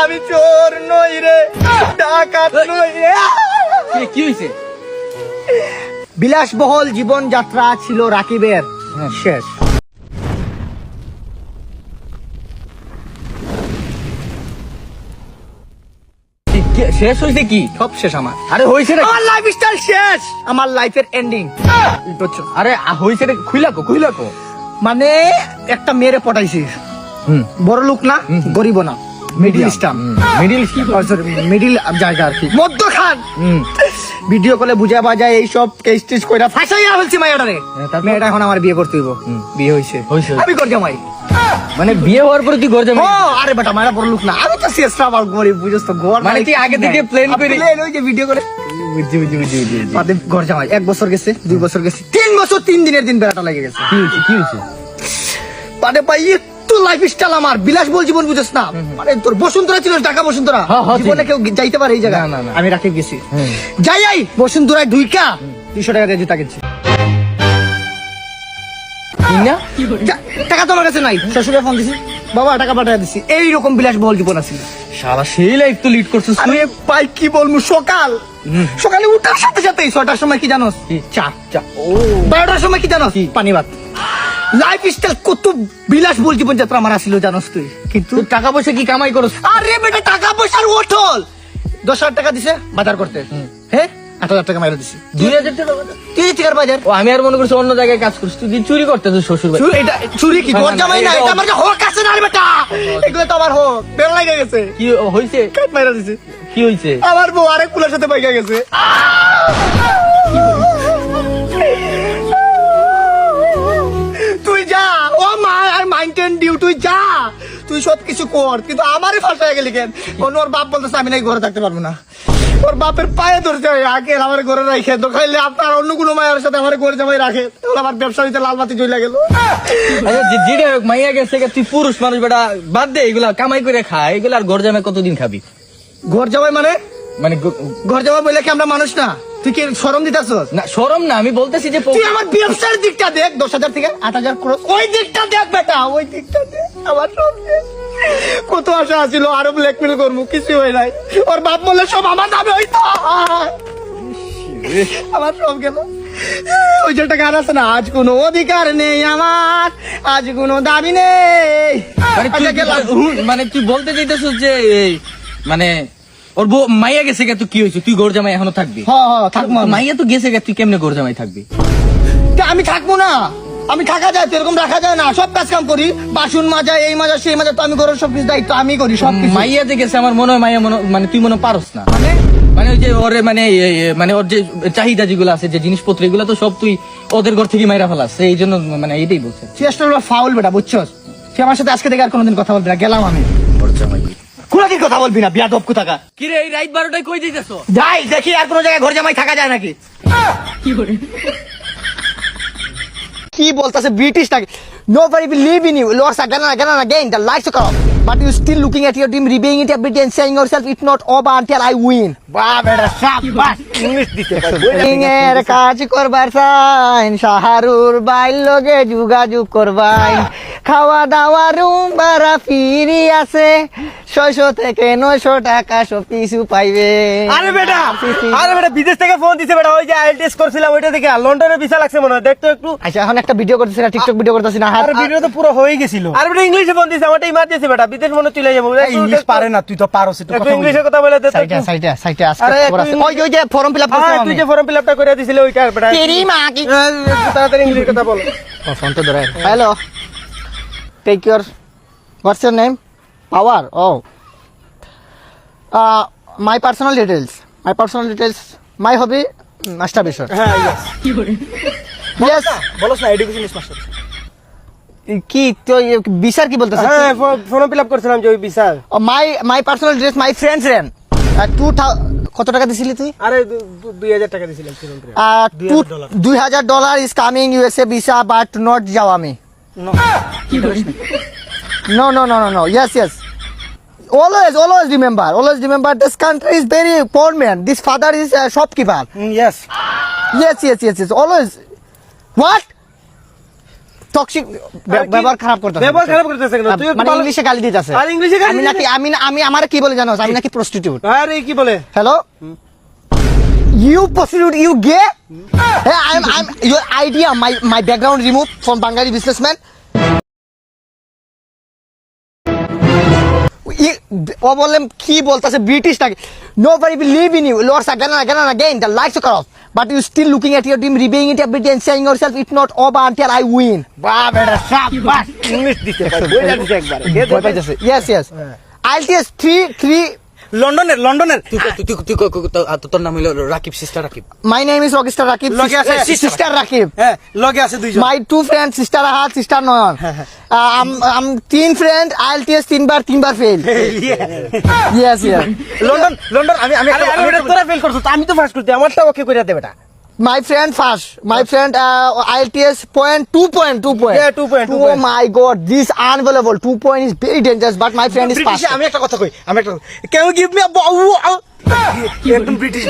আমি চোর নই রে, ডাকাত নই রে। কি হয়েছে? বিলাসবহুল জীবন যাত্রা ছিল রাকিবের, শেষ। শেষ হয়েছে কি? সব শেষ আমার। আরে হয়েছে না? আমার লাইফস্টাইল শেষ, আমার লাইফের এন্ডিং। আরে হয়েছে না, খুইলাকো। মানে একটা মেয়েরে পটাইছি, বড় লোক না, গরিব না, মিডিল স্টাম, মিডিল জায়গা আর কি, মধ্যখান। ভিডিও কলে বুঝা বাজায় এইসব কেস টেস কইরা ফাঁসাইয়া ফেলছি মাইয়াটারে। মেয়েটা এখন আমার বিয়ে করতে হইব। বিয়ে হইছে, আমি ঘর জামাই। মানে বিয়ে হওয়ার পরে তুই ঘর জামাই? আরে বেটা, মায়েরা বড় লোক না, আমি তো চেষ্টা আমার গরিব, বুঝছ তো। ঘর মানে তুই আগে থেকে প্ল্যান করে ওই যে ভিডিও করে বুঝছি। ঘর জামাই 1 বছর গেছে, 2 বছর গেছে, 3 বছর 3 দিনের দিন বেড়াটা লেগে গেছে। কি হয়েছে? মানে ভাই একটু লাইফস্টাইল আমার বিলাসবহুল জীবন, বুঝছ না? মানে তোর বসুন্ধরা ছিল, ঢাকা বসুন্ধরা, জীবনে কেউ যাইতে পারে এই জায়গা? আমি রাকিব গেছি, যাই বসুন্ধরায় ঢুইকা 200 টাকা দিয়ে জুতা কিনছি। টাকা তোমার কাছে নাই, শ্বশুরে ফোন দিছি, বাবা টাকা পাঠিয়ে দিছি। এইরকম বিলাসবহুল জীবন আছে। সারা সেই লাইফ তো লিড করছিস তুই। ভাই কি বলবো, সকালে উঠার সাথে সাথে 6টার সময় কি জানোস? চা। 12টার সময় কি জানোস? পানি ভাত। লাইফস্টাইল কত বিলাসবহুল জীবন যাত্রা আমার আসছিল জানোস তুই? কিন্তু টাকা পয়সা কি কামাই করছ? আরে বেটা, টাকা পয়সার ওঠল। 10,000 টাকা দিছে বাজার করতে, হ্যাঁ 8,000 টাকা মাইরা দিছি। 2,000 টাকা তুই টাকার বাজার। ও আমি আর মনে করছি অন্য জায়গায় কাজ করছিস, তুই চুরি করতেছিস শ্বশুর বাড়ি। এটা চুরি কি? ঘর জামাই না, এটা আমার হক আছে না রে বেটা, এগুলো তো আমার হক। বের লাগে গেছে। কি হইছে? কাট মাইরা দিছে। কি হইছে? আমার বউ আরেক কুলার সাথে বাইকা গেছে। তুই যা, ও মা, আই মাইন্টেন ডিউ, তুই যা, তুই সব কিছু কর, কিন্তু আমারই ফাঁসা গেলি কেন? ওর বাপ বলতেছে আমি নাকি ঘরে থাকতে পারবো না। ওর বাপের পায়ে ধরতে হয়, আগে আমার ঘরে রাখে তো খাইলে আপনার অন্য কোনো মায়ের সাথে আমার ঘরে জামাই রাখে, আমার ব্যবসা হইতে লাল বাতি জ্বলে গেল। যেটা হোক মাইয়া গেছে, তুই পুরুষ মানুষ বেটা, বাদ দে এগুলা, কামাই করে খা এগুলা। আর ঘর জামাই কতদিন খাবি? ঘর জামাই মানে মানে ঘর জামাই বলে কি আমরা মানুষ না? তুই কি শরম দিতাছস? না শরম না, আমি বলতেছি যে তুই আমার ব্যবসার দিকটা দেখ, 10,000 থেকে 8,000 খরচ, ওই দিকটা দেখ বেটা, ওই দিকটা দেখ। আমার সব কত আশা আছিল, আরো ব্ল্যাকমেল করবো, কিছু হয় নাই। ওর বাপ বললে সব আমার নামে হইতো, আমার সব গেল। ওই যে একটা গান আছে না, আজ কোনো অধিকার নেই আমার, আজ কোনো দাবি নেই। মানে তুই বলতে চাইতেছিস যে মানে ওর বউ মাইয়া গেছে গে, তুই কি হয়েছে? তুই ঘর জামাই এখনো থাকবি? থাকবো। মাইয়া তো গেছে গে, তুই কেমনে ঘর জামাই থাকবি? আমি থাকবো না, আমি থাকা যায় তো, এরকম রাখা যায় না। সব কাজ কাম করি, বাসন মাজা, এই মাজা সেই মাজা, তো আমি ঘরের সব কিছু দায়িত্ব আমি করি সব কিছু। মাইয়া যে গেছে, আমার মনে হয় মাইয়া মানে তুই মনে পারস না। মানে ওই যে ওরে মানে ওর যে চাহিদা যেগুলো আছে, যে জিনিসপত্র, এগুলো তো সব তুই ওদের ঘর থেকে মাইরা ফেলাস, এই জন্য মানে এইটাই বলছে। চেষ্টা ফাউল বেটা, বুঝছস? সে আমার সাথে আজকে থেকে আর কোনোদিন কথা বলবি না, গেলাম আমি। কোনদিন কথা বলবি না, বিয়া দপ কোথাকা। কি রে, এই রাত 12টায় কই যাইতেছ? যাই দেখি আর কোন জায়গায় ঘর জামাই থাকা যায় নাকি। কি বলতাছে ব্রিটিশ নাকি? Nobody will live in you. Lords again and again. The lights are off. But you still looking at your team, repaying it every day and saying yourself, it's not over until I win. বাহ বেটা, শাবাশ, English দিতে এর কাজ করবার চাই, শাহরুর বাইল লগে যোগাযোগ করবাই, খাওয়া দাওয়া রুম ভাড়া ফ্রি আছে, 600 থেকে 900 টাকা সব কিছু পাইবে। আরে বেটা বিদেশ থেকে ফোন দিছে বেটা, ওই যে আইএলটিএস করছিলাম ওইটা থেকে লন্ডনে ভিসা লাগছে মনে হয়, দেখতো একটু। আচ্ছা এখন একটা ভিডিও করতেছি না, টিকটক ভিডিও করতেছি না। আর ভিডিও তো পুরো হয়ে গেছিল। আর বেটা ইংলিশে ফোন দিছে, আমারটা ইমার্জেন্সি বেটা, বিদেশ মনে চলে যাবো। ইংলিশ পারে না, তুই তো পারোস, একটু ইংলিশে কথা বলে দে। সাইটে ওই যে ফর্ম ফিল আপ করছিস, তুই যে ফর্ম ফিল আপটা করে দিছিলে ওইটা বেটা। তেরি মা কি, তাড়াতাড়ি ইংলিশ কথা বল। ফোন তো ধরে। Hello, take your, what's your name? Power. ও my personal details, my hobby masturbation. হ্যাঁ ইয়েস, বলছ না এডুকেশন মাস্টার। কি তো বিচার কি বলতেছ? হ্যাঁ ফর্ম ফিল আপ করছিলাম যে ওই বিচার। My personal details, my friends রেন। কত টাকা দিছিলি তুই? আরে 2000 টাকা দিছিলাম form fill up. $2,000 is coming USA visa but not Jawami. No. Yes. Always remember this country is very poor man. This father is a shopkeeper. Yes. Yes. Always. What? Toxic ব্যবহার খারাপ করতেছে ব্যবহার খারাপ করতেছে কেন তুই মানে ইংলিশে গালি দিতেছে আর ইংলিশে গালি আমি নাকি আমি আমার কি বলে জানো আমি নাকি প্রস্টিটিউট আরে কি বলে hello you prostitute you gay hey I'm your idea my background removed from Bengali businessman ও বললেন কি বলতেছে ব্রিটিশ নাকি nobody believe in you lords again the lights are off but you still looking at your team repaying it every day and saying yourself it's not over until I win বাহ বেটা শাবাশ English দিতে ভাই বইটা দিতে একবার ভয় পাইতেছে yes IELTS 3 লন্ডনের তোর নাম হলো Rakib sister Rakib my name is Rockstar Rakib লগে আছে sister Rakib হ্যাঁ লগে আছে দুইজন my two friends sister Ahad sister Noyan I'm teen friend IELTS 3 bar fail yes London আমি তোরা ফেল করছিস আমি তো ফার্স্ট করতে আমারটা ওকে কইরা দে বেটা my friend IELTS point 2 Yeah, 2 point. oh my god this unbelievable 2 point is very dangerous but my friend is British fast আমি একটা কথা কই ক্যান ইউ গিভ মি একদম British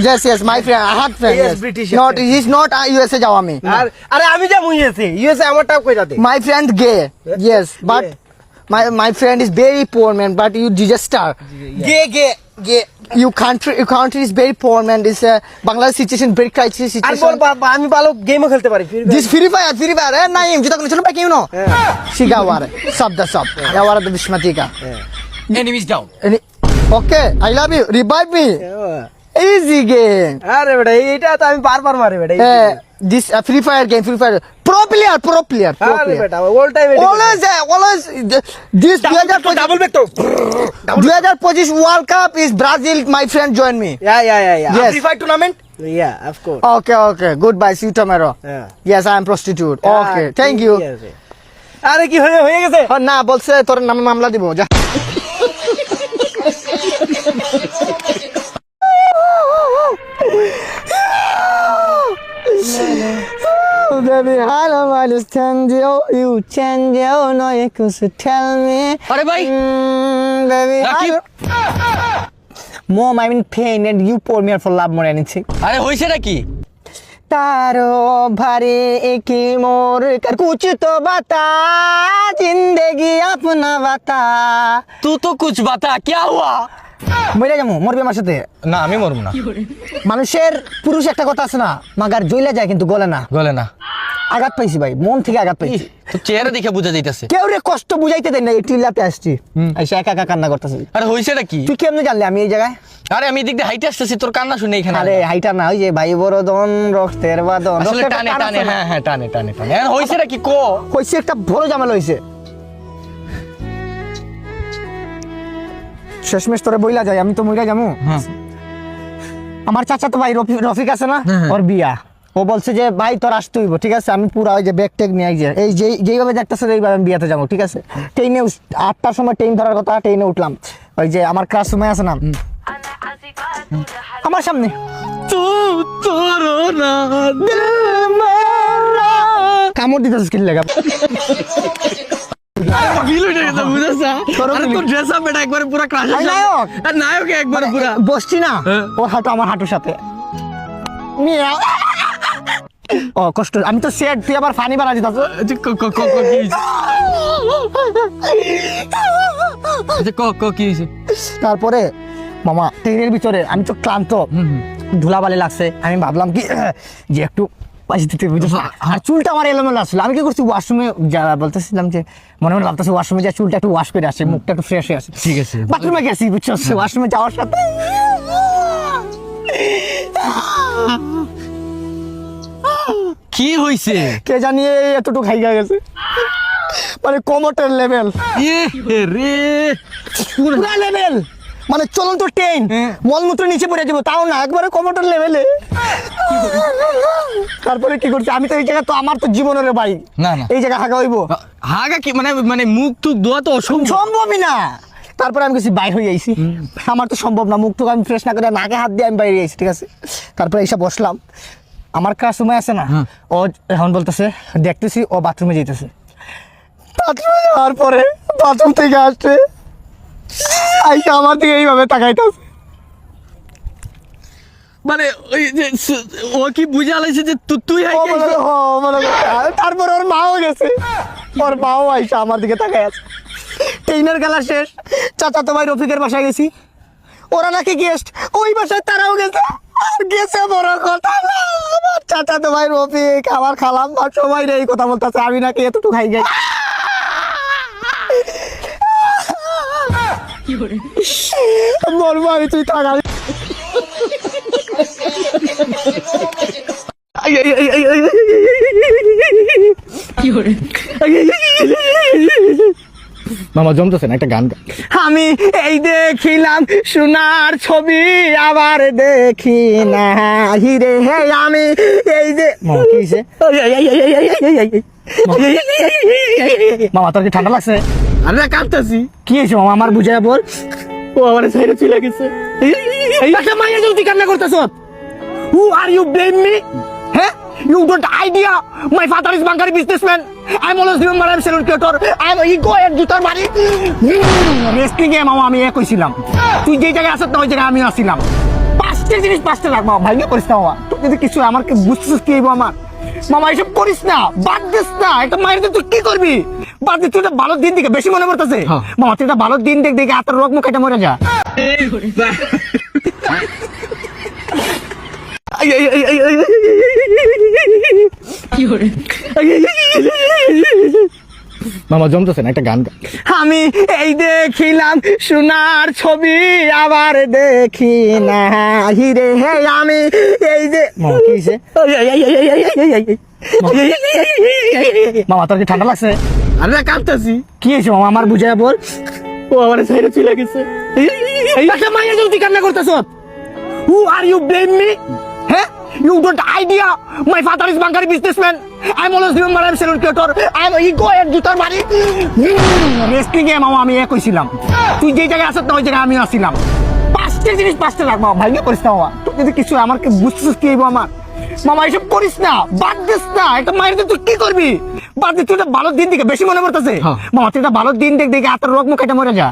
yes my friend Ahad friend Yes, British, not yes. he's not USA যাও আমি আর আরে আমি যা ইউএসএ আমারটাও কইরা দে my friend gay yes but my friend is very poor man but you disaster gay your country is very poor man this Bangladesh situation very crisis R situation বল বাবা আমি ভালো গেমও খেলতে পারি this free fire naim jita kone chalo pa kyun no siga war sab ya war da bishmati ka enemies down okay I love you revive me easy game আরে বেটা এইটা তো আমি বারবার মারি বেটা this free fire game pro player আরে বেটা all time always this double back তো 2025 World Cup is Brazil my friend join me Yeah. Yes. Free Fire tournament? Yeah, of course. okay goodbye see you tomorrow Yeah. yes I am prostitute okay thank you আরে কি হয়ে গেছে না বলছে তোর নামে মামলা দিব যা Baby, I don't understand you. You change you, no, you could tell me. আরে ভাই Baby, Rakib Mom, I'm in pain and you pour me out for love more than anything. আরে হইছে নাকি तारो भरे एक मोर कर कुछ तो बता जिंदगी अपना बता तू तो कुछ बता क्या हुआ মরে যাবো মরবি আমার সাথে না আমি মরব না মানুষের পুরুষ একটা কথা আছে না মাগার জ্বলে যায় কিন্তু গলে না গলে না আঘাত পাইছি ভাই মন থেকে আঘাত পাইছি তো চেহারা দেখে বোঝা যাইতাছে কেউ রে কষ্ট বুঝাইতে দেন না এই টিলাতে আসছি এসে একা একা কান্না করতেছি আরে হইছে নাকি তুই কেমনে জানলি আমি এই জায়গায় আরে আমি এদিক দিয়ে হাইটে আসতেছি তোর কান্না শুনে এখানে আরে হাইটা না ওই যে ভাই বড় দন রক্তের বাদন আসলে টানে হ্যাঁ টানে এখন হইছে নাকি কো কইছে একটা বড় ঝামেলা হইছে শেষমেশ তোরে বইলা যায় আমি তো মইরা যামু আমার চাচা তো ভাই রফিক আছে না ওর বিয়া ও বলছে যে ভাই তোর আসতে হইব ঠিক আছে আমি পুরো ওই যে ব্যাগ ট্যাগ নিয়ে এই যেইভাবে দেখতেছে এইভাবে আমি বিয়াতে যাবো ঠিক আছে ট্রেনে 8টার সময় ট্রেন ধরার কথা ট্রেনে উঠলাম ওই যে আমার ক্লাস সময় আছে না আমার সামনে কামড় দিতেছিস কি লাগা বসছি না ওর হাঁটু আমার হাঁটুর সাথে ও কষ্ট আমি তো সেট তুই আবার ফানি বানা দিতাছ তারপরে মামা ট্রেনের ভিতরে আমি তো ক্লান্ত ধুলাবালি লাগছে আমি ভাবলাম কি যে একটু আর চুলটা আমার এলোমেলো আসলো আমি কি করছি ওয়াশরুমে বলতেছিলাম যে মনে মনে ভাবতেছি ওয়াশরুমে যা চুলটা একটু ওয়াশ করে আসে মুখটা একটু ফ্রেশ হয়ে আসে ঠিক আছে বাথরুমে গেছি বুঝছো ওয়াশরুমে যাওয়ার সাথে কি হইছে কে জানি এতটুকু খাইয়া গেছে মানে কমোটের লেভেল রে পুরা লেভেল মানে চলন্ত ট্রেন মলমূত্র নিচে পড়ে যাবো তাও না একবারে কমোটের লেভেলে তারপরে কি করছে আমি তো এই জায়গা তো আমার তো জীবনের ভাই না এই জায়গা হাগা হইব হাগা কি মানে মুখ টুক ধোয়া তো সম্ভবই না তারপরে আমি কিছু বাইর হয়ে আইছি আমার তো সম্ভব না মুখ টুক আমি ফ্রেশ না করে নাকে হাত দিয়ে আমি বাইরে আইছি ঠিক আছে তারপরে এসে বসলাম আমার কাজ সময় আছে না ও এখন বলতেছে দেখতেছি ও বাথরুমে যেতেছে বাথরুমে যাওয়ার পরে বাথরুম থেকে আসছে আইসা আমার দিকে এইভাবে তাকাইতেছে মানে ওই যে ও কি বুঝা লাইছে যে তুই ও মনে করে তারপর ওর মাও গেছে, ওর মাও আইসা আমার দিকে তাকায় আছে। ট্রেনের খেলা শেষ, চাচা তো ভাই রফিকের বাসায় গেছি, ওরা নাকি গেস্ট, ওই বাসায় তারাও গেছে। আর গেছে বড় কথা না, আমার চাচা তো ভাই রফিক, আমার খালাম বা সবাই রে এই কথা বলতেছে আমি নাকি এতটুকু খাই যাই। মরবো আমি, তুই থাক আমি। মামা জমতেছে না, একটা গান গা। আমি এই দেখিলাম সোনার ছবি আবার দেখি না হিরে, হে আমি এই যে মামা কি হইছে? মামা তোর কি ঠান্ডা লাগছে? আরে কাঁদতেছি। কি হয়েছে মামা আমার বুঝায় বল। ও আমার সাইডে চলে গেছে। একটা মাইয়া যদি কান্না করতেছ, who are you blame me? হ্যাঁ, you don't idea my father is Bangari businessman. I'm always remember I'm salon creator. I'm ego and জুতার বাড়ি। রেস্টিং এ মামা আমি কইছিলাম, তুই যে জায়গায় আসত না ওই জায়গায় আমি আসছিলাম। পাঁচটা জিনিস পাঁচটা লাখ মামা, ভাইয়া করিস না মামা, তুই যদি কিছু আমাকে বুঝতেছিস কি হইব আমার। মামা এসব করিস না, বাদ দিস না, একটা মায়ের তুই কি করবি? বাদ দিস, তুই একটা ভালো দিন দেখে বেশি মনে পড়তেছে মামা, তুই একটা ভালো দিন দেখে হাতের রোগ মুখ এটা মরে যা। মামা জমতেছে না, একটা গান গা। আমি এই দেখিলাম সোনার ছবি আবার দেখি না হিরে, হে আমি এই যে মামা কি হইছে? মামা তোর কি ঠান্ডা লাগছে? আরে কাঁদতেছি। কি হয়েছে মামা আমার বুঝায় বল। ও আমার সাইডে চলে গেছে। একটা মাইয়া যদি কান্না করতেছ, who are you blame me? হ্যাঁ, you don't idea my father is Bangari businessman. I'm always remember I'm salon creator. I'm ego and জুতার বাড়ি। রেস্টিং এ মামা আমি কইছিলাম, তুই যে জায়গায় আসত না ওই জায়গায় আমি আসছিলাম। পাঁচটা জিনিস পাঁচটা লাখ মামা, ভাইয়া করিস না মামা, তুই যদি কিছু আমাকে বুঝতেছিস কি হইব আমার। মামা এসব করিস না, বাদ দিস না, একটা মায়ের তুই কি করবি? বাদ দিস, তুই একটা ভালো দিন দেখে বেশি মনে পড়তেছে মামা, তুই একটা ভালো দিন দেখে হাতের রোগ মুখ এটা মরে যা।